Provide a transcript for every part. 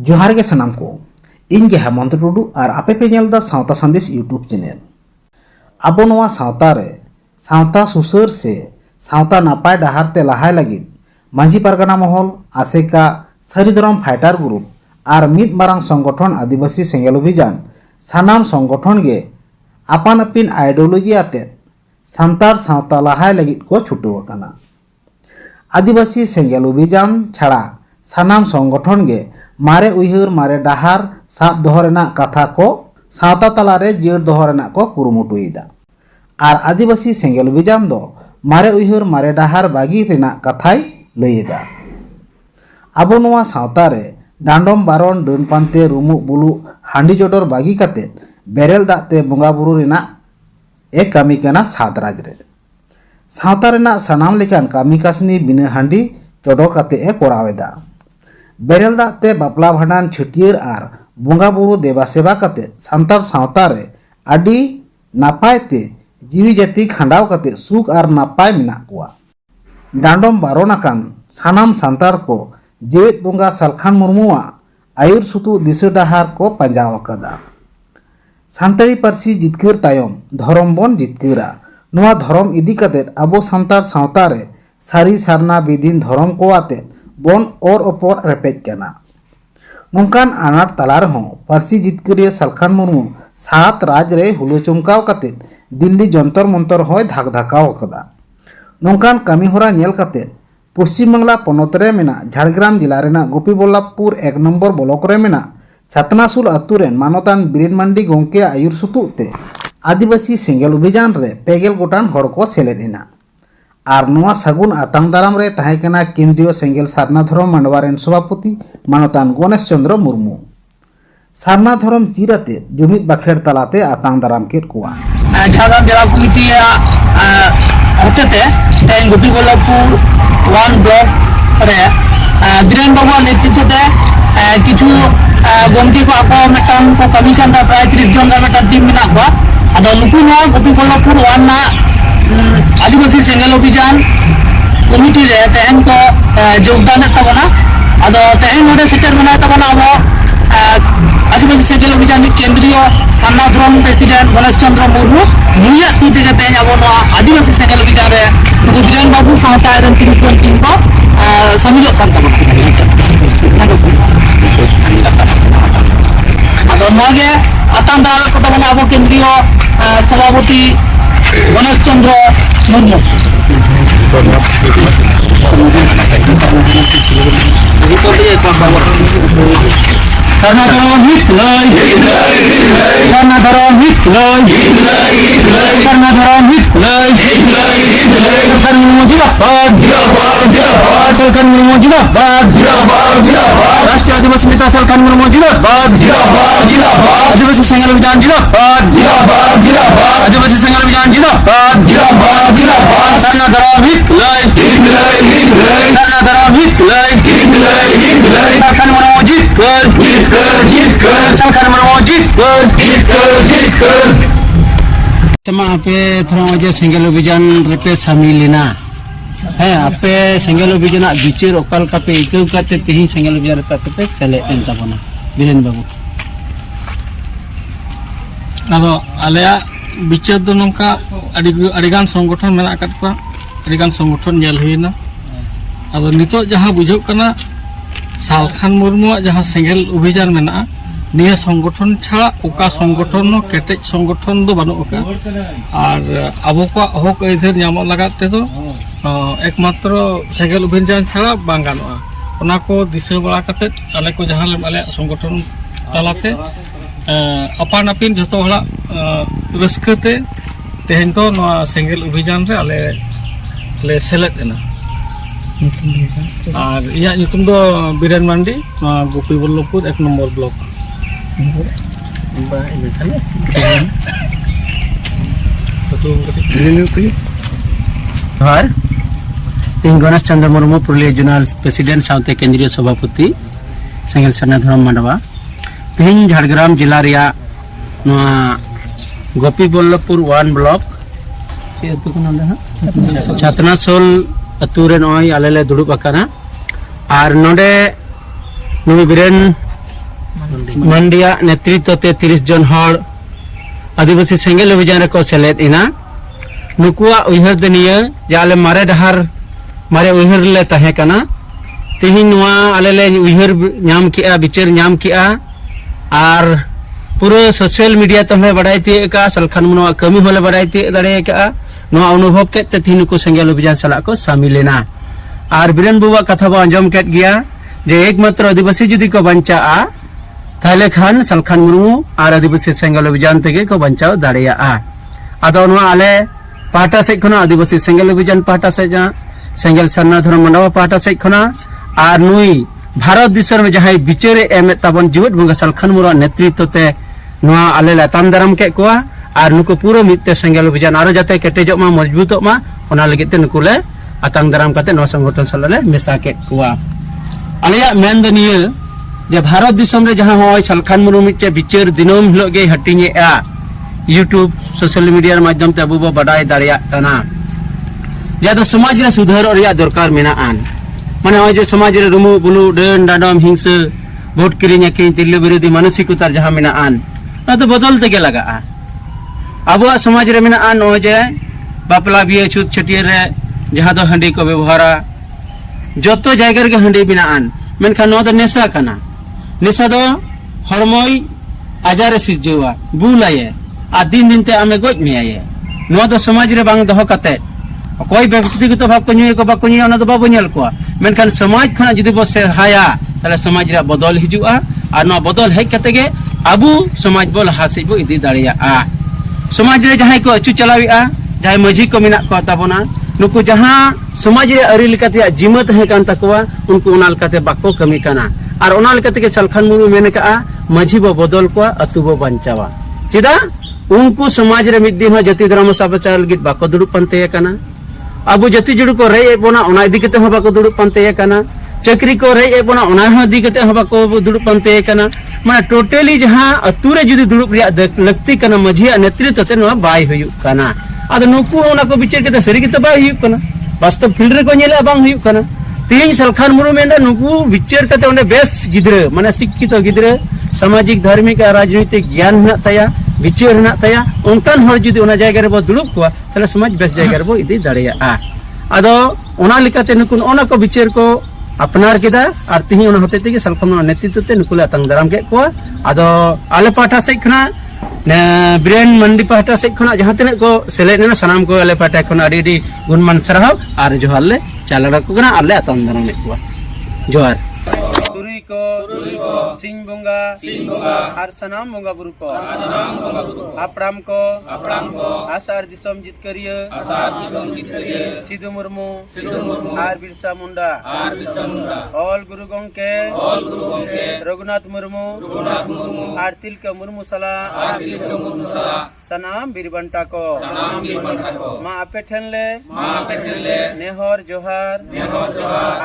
जोहार के सनाम को इन गे हेमंत टुडू और आपे पे नेलदा सावता संदेश यूट्यूब चैनल अब नवा सावता रे सावता सुसर से सावता नापाय डहार ते लहाय लगी मांझी पारगाना महल आसेका सारिधरम फाइटर ग्रुप और मिद मारांग संगठन आदिवासी सेंगेल अभियान सानाम संगठन गे आपान आपिन आइडियोलॉजी आते सान्तार सावता लहाय लगी को छुटू अकाना। आदिवासी सेंगेल अभियान छाड़ा सानाम संगठन गे मारे उयहर मारे डहार साब दोहो रेनाक कथा को सावता तलारे जियर दोहो रेनाक को कुरुमुटुयेदा और आदिवासी सेंगेल अभियान दो मारे उयहर मारे डहार बागी रेनाक कथाय लैदा। आबो नोवा सावता रे डांडम बारन डन पानते रुमु बुलु हांडी चोटर बागी काते बेरेल दाते बंगा बुरु रेनाक एक कामी काना सादराज रे सावता रेनाक सानाम लेकान कामी कासनी बिना हांडी चोडर काते ए कोरावेदा। बेरेल दाते बापला भांडान छटियर और बंगा बुरु देवा सेवा काते सान्तार सावता रे आडी नापाय ते जीवी जाति खांडाव काते सुख और नापाय मिना कुआ। डांडम बारोनाकान सानाम सान्तार को जेवेत बंगा सालखान मुर्मुआ आयुर सुतु दिशा डहार को पंजाव अकादा। सान्ताड़ी पारसी जितकर तायम धरम बन जितकरा नोआ धरम इदी काते आबो सान्तार सावता रे सारी सारना बिदिन धरम को आते बन और ओपर रेपेज कना। नोंकान आनाट तला रहो पारसी जितकरिया सालखान मुर्मू सात राज रे हुलो चमकाव काते दिल्ली जंतर मंतर होय धाक धाकाव अकादा। नोंकान कामी होरा नेल काते पश्चिम बांगला पनत रे मेना झाड़ग्राम जिला रेना गोपीबल्लभपुर 1 नम्बर ब्लॉक रे मेना छातनासुल अतु रेन मानतान बिरेन मांडी गोंके आयुर सुतुते आदिवासी सेंगेल अभियान रे 2 गोटान हड़ को सेलेदेना और नोआ सगुन आतांग दाराम रे ताहे कना केंद्रीय सेंगेल सारना धरम मांडवा रेन सभापति मानतान गणेश चंद्र मुर्मू सारना धरम चिराते जुमिद बाखेड़ तलाते आतांग दाराम केट कुआ। झारग्राम जिला कमिटी होतेते तेन गोपीबल्लभपुर 1 ब्लॉक रे बीरेन बाबू नेतृत्व ते किछु गमती को आपो मेटान को कमी कांदा प्राय 30 जन का मेटान टीम मेना को आदो नुकु नो गोपीबल्लभपुर 1 ना आदिवासी सेंगेल अभियान कमिटी रे तेहन को योगदान तबना आदो तेहन नोडे सेटर बना तबना अब आदिवासी सेंगेल अभियान केंद्रीय सारना धरम प्रेसिडेंट गणेश चंद्र मुर्मू निया तीते के तेहन अब नो आदिवासी सेंगेल अभियान रे बीरेन बाबू सावता रे टीम को समिलो कर तबना आदो नोगे आतां दाल को तबना अब केंद्रीय सभापति गणेश चंद्र मुर्मू राष्ट्रीय आदिवासी नेता सरकार मुर्मू जिंदाबाद आदिवासी सेंगेल अभियान जिंदाबाद आदिवासी सेंगेल अभियान जिंदाबाद सरना धरम हित लय सरना धरम हित लय सरकार मुर्मू जीत कर सरकार मुर्मू जीत कर तमा आपे थोड़ा जे सेंगेल अभियान रेपे शामिल लेना है आपे सेंगेल अभियान बिचार ओकाल कापे इकौ काते तेही सेंगेल अभियान पे सेले एन ताबना बीरेन बाबू आदो आलेया बिचार दो नोंका अडिगान संगठन मेना काटपा अडिगान संगठन नेल हुइना आदो नितो जहां बुझो कना सालखान मुर्मू जहां सेंगेल अभियान मेना निया संगठन छाड़ा ओका संगठन नो केटेज संगठन दो बानो ओका और आबो को हक अधीर नाम लगाते तो एकमात्र सेंगेल अभियान छाड़ा बांग गानोआ ओना को दिशा बड़ा काते आले को जहां आले संगठन तलाते अपान आपिन जतो हला रस्कते तेहन तो नो सेंगेल अभियान रे आले ले सेलेक्ट एना और इया नितुम दो बीरेन मांडी Gopiballavpur 1 number block Ganesh Chandra Murmu Purulia zonal president साउथे केंद्रीय सभापति सेंगेल सारना धरम मांडवा तीन झाड़ग्राम जिला रिया गोपीबल्लभपुर 1 ब्लॉक छातनासोल अतुरे नय आले ले दुड़ुब आकाना और नोडे नुई बीरेन मंडिया नेतृत्व ते 30 जन हर आदिवासी सेंगेल अभियान रे को सेलेद इना नुकुआ उहर दनिया जाले मारे डहार मारे उहर ले तहे कना तिहिन नवा आले ले उहर नाम किया बिचार नाम किया आर पूरा सोशल मीडिया तमे बड़ाई ती का सलखन मनवा कमी होले बड़ाई ती दड़े का नवा अनुभव के ते तिहिन को सेंगेल अभियान सला को शामिल लेना आर बीरेन बुवा कथा बो अंजम केट गया जे एकमात्र आदिवासी जुदी को बंचा थाले खान सलखान मुर्मू और आदिवासी सेंगेल अभियान तेगे को बंचाव दाड़िया आदो नवा आले पाटा से खना आदिवासी सेंगेल अभियान पाटा से जा सेंगेल सरना धर्म मंडवा पाटा से खना और नुई भारत दिसर में जहां बिचारे एम ताबन जीवत बंगा सलखान मुर्मू नेतृत्व ते नवा आले लाताम दाराम के कोआ और नुको पूरा मित्ते सेंगेल अभियान आरो जाते केटेजो मा मजबूतो मा ओना लगे ते नुकुले आतांग दाराम काते नवा संगठन सलाले मेसा के कोआ आलिया मेन दनिया जे भारत दिसम रे जहां होय सलखान मुर्मू मिटे बिचार दिनम हिलो गे हटिने यूट्यूब सोशल मीडिया माध्यम ते अबो बडाय दाड़िया तना जे समाज रे सुधार रिया दरकार मेना आन माने होय जे समाज रे रुमु बुलु डेन डाडम हिंसा वोट किरिnya के तिल्ले विरोधी मानसिकता जहां मेना आन ना तो बदल तेगे लगा अबो समाज रे मेना आन होय जे बापला बिये छुत छटियर रे जहां दो हंडी को व्यवहारा जतो जायगा रे हंडी बिना आन मेनखान नो द नेसा कना नेसा दो हरमोय आजारे सिजवा बुलाये आ दिन दिन ते आमे गज मेये नो द समाज रे बांग दहो कते कोई व्यक्तिगत भाव को न्यूय को बाको न्यूय ओना दो बाबो नेल को मेनखान समाज खना जदि बो से हाया तले समाज रे बदल हिजुआ आ नो बदल हेज कते गे अबु समाज बो लहा से बो इदी दाड़िया समाज रे जहां को अचु चलाविआ जहां मझी को मिना को ताबोना नुकु जहां समाज रे अरी लिकाते जिमत है कान तकवा उनको ओना लकाते बाको कमी काना और ओना लकाते के सलखान मुर्मू मेन का मझी बो बदल को अतु बो बंचावा चिदा उनको समाज रे मिद दिन जाति धर्म साबचार लगित बाको दुडु पंते काना अबु जाति जुडु को रे बोना ओना इदी कते हो बाको दुडु पंते काना चक्री को रे बोना ओना हो इदी कते हो बाको दुडु पंते काना माने टोटली जहां अतु रे जुदी दुडु रिया लगती काना मझी नेतृत्व ते नो बाय हुयु काना आदो नुकु ओना को बिचार कते सरी कते बाय हुयु काना वास्तव फील्ड रे को नेला बांग हुयु काना तीन सलखान मुर्मू मेंदा नुकु बिचार कते ओने बेस गिदरे माने शिक्षित गिदरे सामाजिक धार्मिक राजनीतिक ज्ञान ना तया बिचार ना तया उनकान हर जुदी ओना जायगा रे बो दुडुब को तले समाज बेस जायगा रे बो इदी दाड़िया आदो ओना लिकाते नुकुन ओना को बिचार को अपनार केदा और तिही ओना होते ते सलखान मुर्मू नेतृत्व ते नुकुले आतंग दाराम के को आदो आले पाटा से खना ने ब्रेन मंडी पाटा से खना जहां तने को सेलेद ने सनाम को आले पाटा खना अडी गुणमान सरहाव और जोहार ले चालड़ा को गना आले आतंग दाराम को जोहार तुरी को सिंह बोंगा और सनाम बोंगा बुरु को आपराम को आसार दिसम जितकरिया सिद्धू मुर्मू और बिरसा मुंडा ऑल गुरु गोंके रघुनाथ मुर्मू और तिलका मुर्मू सला सनाम बीरबंटा को मा आपे ठेनले नेहर जोहार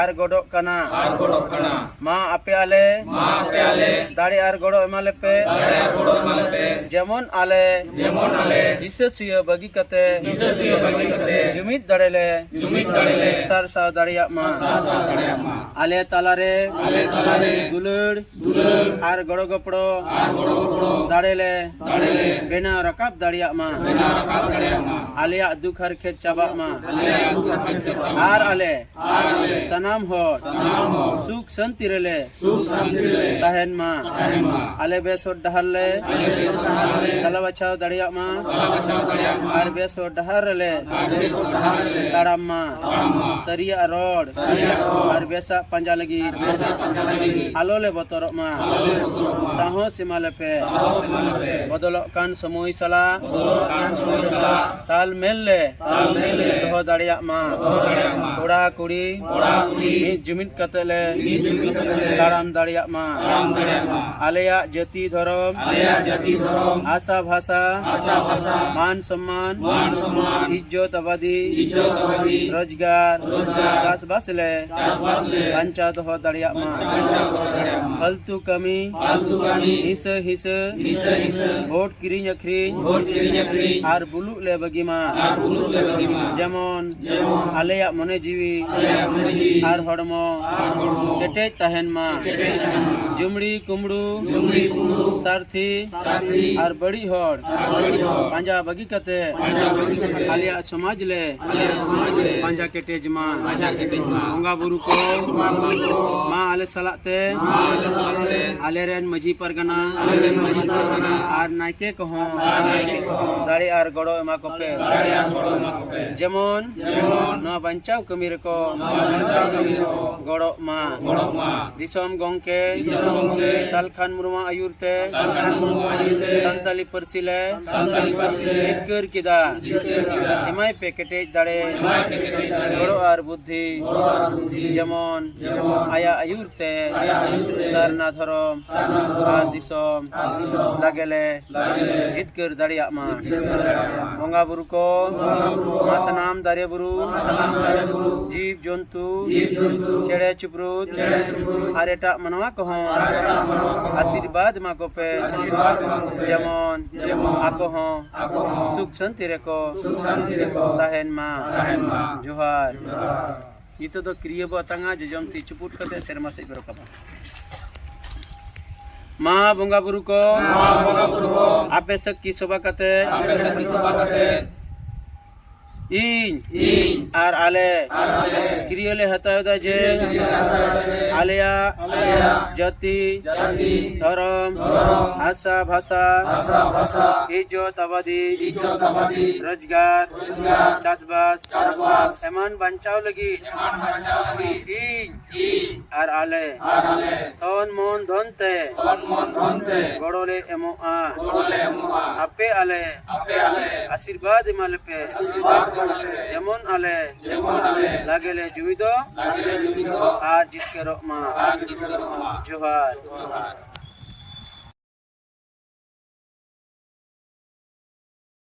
और गोडो कना मा आपे आले दाड़े आर गोड़ो एमाले पे जेमन आले हिस्सेसिया बगी कते जुमित दड़ेले सर सा दाड़िया मा आले तालारे दुलड़ आर गोड़ो गपड़ो दाड़ेले बेना रकाब दाड़िया मा आलिया दुखर खेत चाबा मा आर आले सनाम हो सुख शांति रेले तहन मा आले बेसो डहरले सला बचाव दाड़िया मा आर बेसो डहर रेले ताड़ाम मा सरिया रोड और बेसा पंजा लगी आलोले बतोर मा साहो सिमाले पे बदलो कान समूह सला ताल मेल ले तो दाड़िया मा कोड़ा कुड़ी जुमित कतले ताड़ाम दाड़िया मा आलेया जाति धर्म आशा भाषा मान सम्मान इज्जत आबादी रोजगार चाष बास ले पंचायत हो दाड़िया मा फालतू कमी हिस वोट किरिंग अखरिंग और बुलु ले बगी मा जेमन आलेया मने जीवी और हड़मो केटेज तहन मा जुमड़ी कुमड़ू सारथी और बड़ी हर पांजा बगी कते आलिया समाज ले पांजा केटेज मा बंगा बुरु को मा आले सलाते आले रेन मजी परगना और नायके को दाड़े और गड़ो एमा कोपे जेमन ना बंचाव कमीर को गड़ो मा दिसम गोंके सालखान मुर्मा आयुरते संताली परसिले जितकर किदा एमाय पे केटेज दाड़े गड़ो और बुद्धि जेमन आया आयुरते सरना धरम और दिसम लागेले जितकर दाड़िया मा बंगा बुरु को मा सनाम दारे बुरु जीव जंतु चेड़े चिपरुत और एटा मनवा को आशीर्वाद मा को पे जेमन आको हों सुख शांति रेको ताहेन मा जोहार itu do kriya bo tanga jojom ti cuput kate serma se bero kapa ma bonga buru ko ape sakki soba kate in are आले क्रियले हतायदा जे आलिया जाति धर्म आशा भाषा इज्जत आबादी रोजगार चाषबास एमान बंचाव लगी इन आर आले तन मन धनते गड़ोले एमो आपे आले आशीर्वाद एमाले पे जेमन आले लागेले जुविदो और जितके रोमा जोहार।